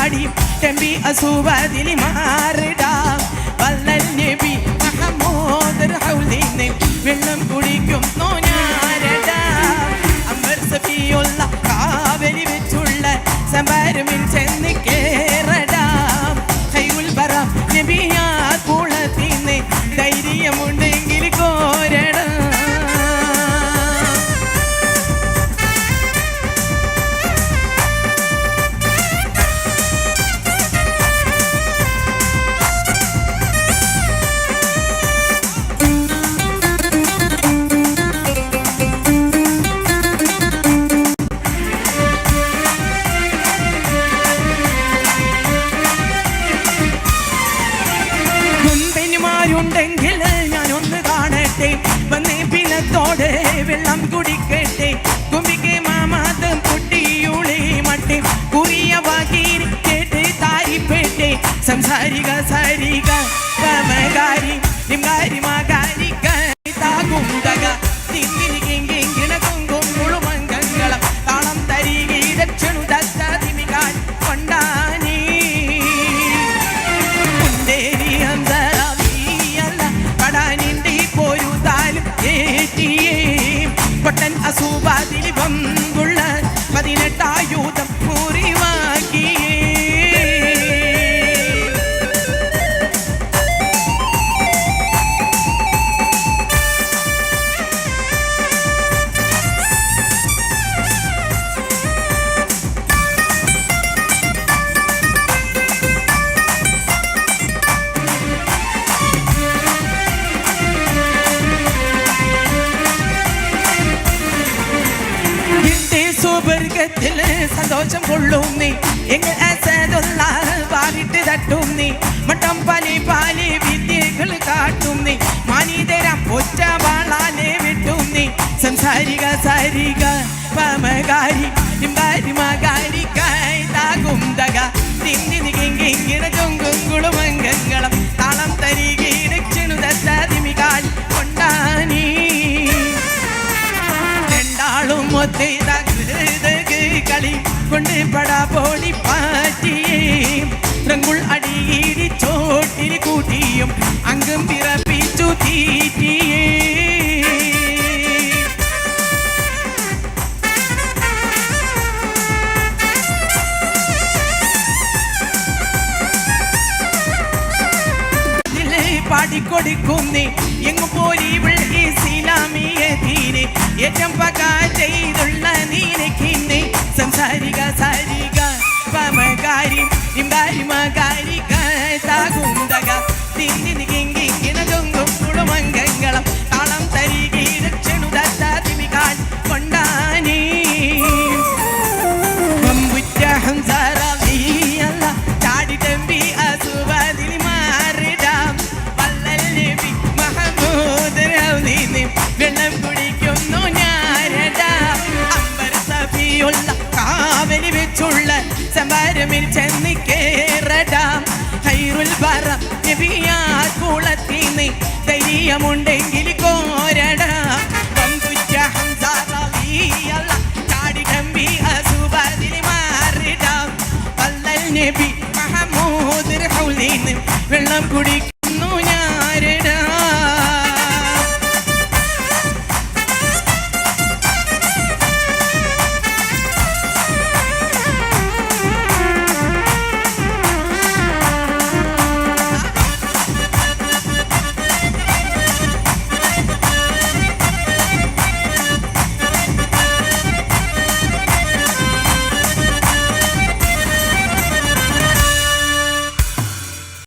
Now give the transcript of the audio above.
ചാടി ടെമ്പി അസുബദിൽ മാറിടാം വല്ലൽ നബി മുഹമ്മദ് ഹൗലിനെ വെള്ളം കുടിക്കുന്നു ഞാരടാ അമർ സഫിയുള്ള കാവലി വെച്ചുള്ള സംഭാരമിൽ ചെന്ന് കേറടാം ഖൈറുൽ ബറാം നബിയാ കുളത്തിനെ ധൈര്യമുണ്ടെങ്കിൽ കോരടാം ുണ്ടെങ്കിൽ ഞാനൊന്ന് കാണട്ടെ വന്നേ പിന്നത്തോടെ വെള്ളം കുടിക്കട്ടെ കുമ്പിക്ക് മാമാതം പൊട്ടിയുളി മട്ടെ കുറിയ വാകീരി കേട്ട് താരിപ്പേട്ടെ സംസാരിക സാരിക കമകാരി നിംകാരി മാകാരി താകുന്തക തിന്നിനിക്കിങ്കിണ കുങ്കും മുഴുമംഗളം താളം തരികി ദക്ഷണു ദത്താതിമികാൻ കൊണ്ടാനീ പൊട്ടൻ അസൂബാദിൽ വമ്പുള്ള 18 ആയുധം മുറിവാക്കിയേ സ്വർഗത്തില് സന്തോഷം കൊള്ളും നീ എങ്കിൽ അസദുള്ള വാരിട്ട് തട്ടും നീ മട്ടം പാലി പാലി വിദ്യകൾ കാട്ടും നീ മാനിതരം ഒറ്റ വാളാനെ വിട്ടും നീ സംസാരിക സാരിക പമകാരി നിംകാരി മകാരി താകും തക തിന്നിനിക്കിങ്കിണ ചൊങ്കും കുളുമംഗളം താളം തരികി ദക്ഷണു ദത്താതിമികാൽ കൊണ്ടാനീ രണ്ടാളും ഒത്തേ കളി കൊണ്ട് പടാ പോടി പാറ്റിയേ റങ്കുൾ അടിയിടി ചോട്ടിരി കൂട്ടിയും അംഗം പിറപ്പിച്ചു തീറ്റിയേ പാടിക്കൊടുക്കുന്നേ എങ്ങു പോയി ഇസ്ലാമിയെ തീരെ ഏറ്റം പക ചെയ്തുള്ള നീനക്കിന്നെ സംസാരിക സാരിക പമകാരി നിംകാരി മകാരി താകുന്തക തിന്നിനിക്കിങ്കിണ ചൊങ്കും കുളുമംഗളം താളം തരികി ദക്ഷണു ദത്താതിമികാൻ കൊണ്ടാനീ വമ്പുറ്റ ഹംസറവിയല്ല ചാടി തമ്പി അസുബദിൽ മാറിടാം വെള്ളം കുടിക്കുന്നു ഞാരടാ അമ്പർ സഫിയുള്ള കാവലി വെച്ചുള്ള സംഭാരമിൽ ചെന്ന് കേറടാം ഖൈറുൽ ബറാം നബിയാ കുളത്തിനെ ധൈര്യമുണ്ടെങ്കിൽ കോരടാം വമ്പുറ്റ ഹംസറവിയല്ല ചാടി തമ്പി അസുബദിൽ മാറിടാം വല്ലൽ നബി